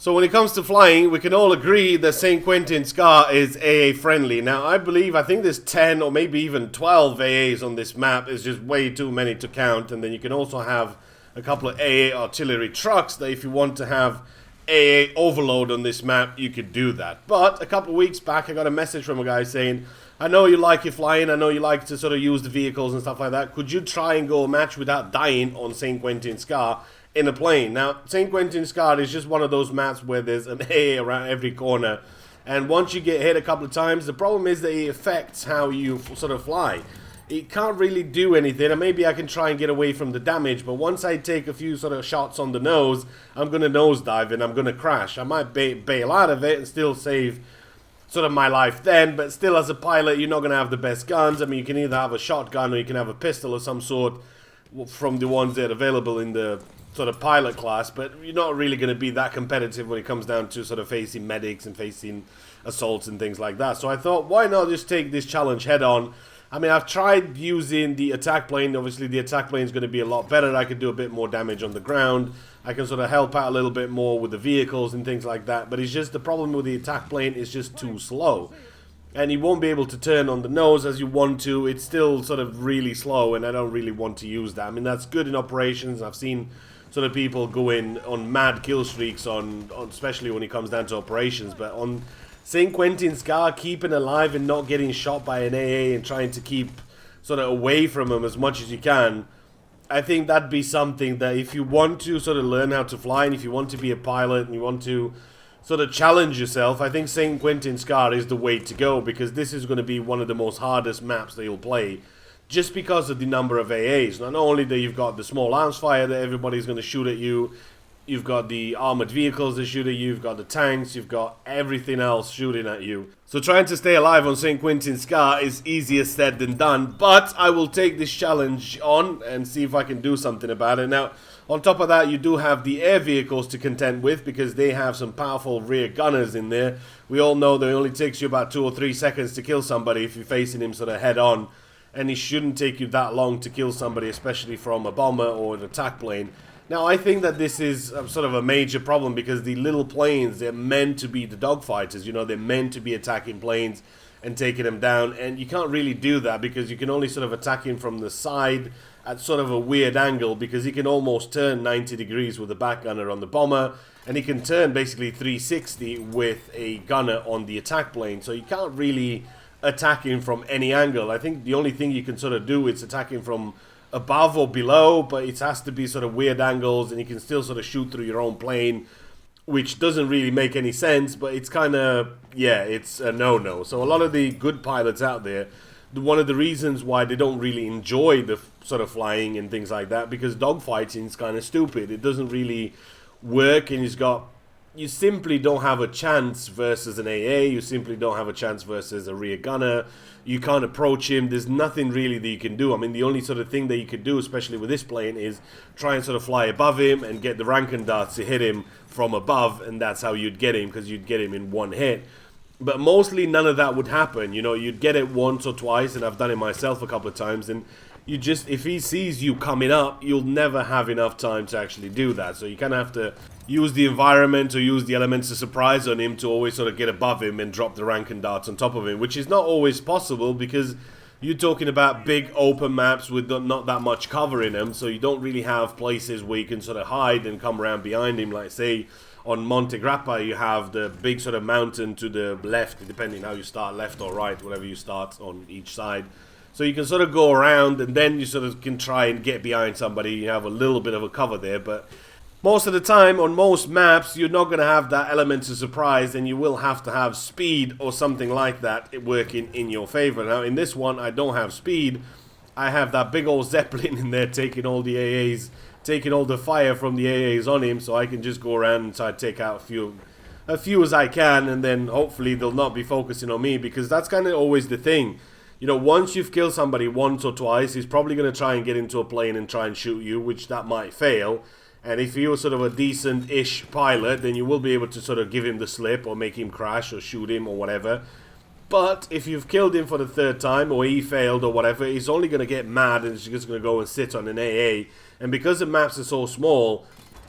So when it comes to flying, we can all agree that St. Quentin Scar is AA friendly. Now, I think there's 10 or maybe even 12 AAs on this map. It's just way too many to count. And then you can also have a couple of AA artillery trucks that if you want to have AA overload on this map, you could do that. But a couple of weeks back, I got a message from a guy saying, I know you like your flying, I know you like to sort of use the vehicles and stuff like that. Could you try and go a match without dying on St. Quentin Scar in a plane? Now, St. Quentin Scar is just one of those maps where there's an AA around every corner. And once you get hit a couple of times, the problem is that it affects how you sort of fly. It can't really do anything, and maybe I can try and get away from the damage, but once I take a few sort of shots on the nose, I'm going to nosedive and I'm going to crash. I might bail out of it and still save sort of my life then, but still as a pilot, you're not going to have the best guns. I mean, you can either have a shotgun or you can have a pistol of some sort from the ones that are available in the sort of pilot class, but you're not really going to be that competitive when it comes down to sort of facing medics and facing assaults and things like that. So I thought, why not just take this challenge head on? I mean, I've tried using the attack plane. Obviously, the attack plane is going to be a lot better. I can do a bit more damage on the ground. I can sort of help out a little bit more with the vehicles and things like that. But it's just the problem with the attack plane is just too slow. And you won't be able to turn on the nose as you want to. It's still sort of really slow, and I don't really want to use that. I mean, that's good in operations. I've seen sort of people go in on mad kill streaks on especially when it comes down to operations. But on St. Quentin Scar, keeping alive and not getting shot by an AA and trying to keep sort of away from them as much as you can, I think that'd be something that if you want to sort of learn how to fly and if you want to be a pilot and you want to sort of challenge yourself, I think St. Quentin Scar is the way to go, because this is going to be one of the most hardest maps that you'll play just because of the number of AAs. Not only that you've got the small arms fire that everybody's going to shoot at you, you've got the armored vehicles that shoot at you, you've got the tanks, you've got everything else shooting at you. So trying to stay alive on St. Quentin Scar is easier said than done, but I will take this challenge on and see if I can do something about it. Now, on top of that, you do have the air vehicles to contend with, because they have some powerful rear gunners in there. We all know that it only takes you about 2 or 3 seconds to kill somebody if you're facing him sort of head on, and it shouldn't take you that long to kill somebody, especially from a bomber or an attack plane. Now, I think that this is sort of a major problem, because the little planes, they're meant to be the dogfighters. You know, they're meant to be attacking planes and taking them down. And you can't really do that, because you can only sort of attack him from the side at sort of a weird angle, because he can almost turn 90 degrees with a back gunner on the bomber. And he can turn basically 360 with a gunner on the attack plane. So you can't really attack him from any angle. I think the only thing you can sort of do is attack him from above or below, but it has to be sort of weird angles, and you can still sort of shoot through your own plane, which doesn't really make any sense, but it's kind of, yeah, it's a no-no. So a lot of the good pilots out there, one of the reasons why they don't really enjoy the sort of flying and things like that, because dogfighting is kind of stupid. It doesn't really work, and you simply don't have a chance versus an AA, you simply don't have a chance versus a rear gunner. You can't approach him, there's nothing really that you can do. I mean, the only sort of thing that you could do, especially with this plane, is try and sort of fly above him and get the Rankin darts to hit him from above, and that's how you'd get him, because you'd get him in one hit. But mostly none of that would happen. You know, you'd get it once or twice, and I've done it myself a couple of times, and you just, if he sees you coming up, you'll never have enough time to actually do that. So you kind of have to use the environment or use the elements of surprise on him to always sort of get above him and drop the Rankin darts on top of him, which is not always possible, because you're talking about big open maps with not that much cover in them, so you don't really have places where you can sort of hide and come around behind him. Like, say, on Monte Grappa, you have the big sort of mountain to the left, depending how you start, left or right, whatever you start on each side. So you can sort of go around, and then you sort of can try and get behind somebody. You have a little bit of a cover there, but most of the time, on most maps, you're not going to have that element of surprise, and you will have to have speed or something like that working in your favor. Now, in this one, I don't have speed. I have that big old Zeppelin in there taking all the AAs, taking all the fire from the AAs on him, so I can just go around and try to take out a few as I can, and then hopefully they'll not be focusing on me, because that's kind of always the thing. You know, once you've killed somebody once or twice, he's probably going to try and get into a plane and try and shoot you, which that might fail. And if you're sort of a decent-ish pilot, then you will be able to sort of give him the slip or make him crash or shoot him or whatever. But if you've killed him for the third time, or he failed or whatever, he's only going to get mad and he's just going to go and sit on an AA. And because the maps are so small,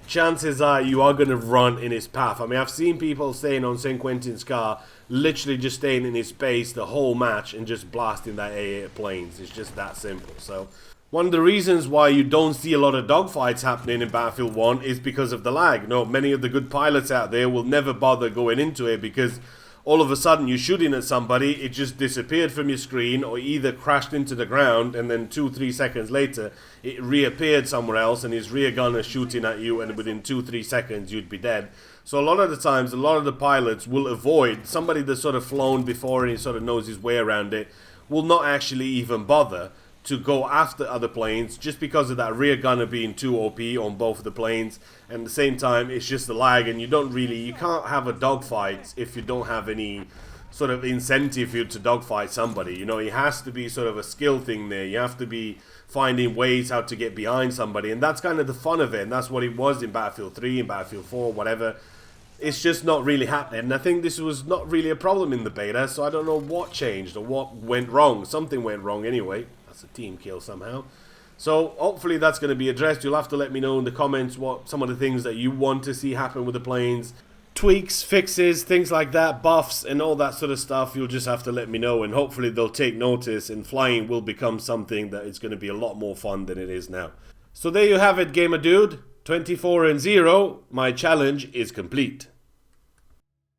chances are you are going to run in his path. I mean, I've seen people staying on St. Quentin's car, literally just staying in his space the whole match and just blasting that AA planes. It's just that simple. So one of the reasons why you don't see a lot of dogfights happening in Battlefield 1 is because of the lag. No, many of the good pilots out there will never bother going into it because all of a sudden you're shooting at somebody, it just disappeared from your screen or either crashed into the ground and then 2-3 seconds later it reappeared somewhere else and his rear gunner shooting at you and within 2-3 seconds you'd be dead. So a lot of the times, a lot of the pilots will avoid somebody that's sort of flown before and he sort of knows his way around it, will not actually even bother to go after other planes just because of that rear gunner being too OP on both of the planes, and at the same time it's just the lag, and you can't have a dogfight if you don't have any sort of incentive for you to dogfight somebody. You know, it has to be sort of a skill thing there. You have to be finding ways how to get behind somebody, and that's kind of the fun of it, and that's what it was in Battlefield 3, in Battlefield 4, whatever. It's just not really happening, and I think this was not really a problem in the beta, so I don't know what changed or what went wrong. Something went wrong anyway. That's a team kill somehow. So hopefully that's going to be addressed. You'll have to let me know in the comments what some of the things that you want to see happen with the planes. Tweaks, fixes, things like that, buffs and all that sort of stuff. You'll just have to let me know, and hopefully they'll take notice and flying will become something that is going to be a lot more fun than it is now. So there you have it, gamer dude. 24-0. My challenge is complete.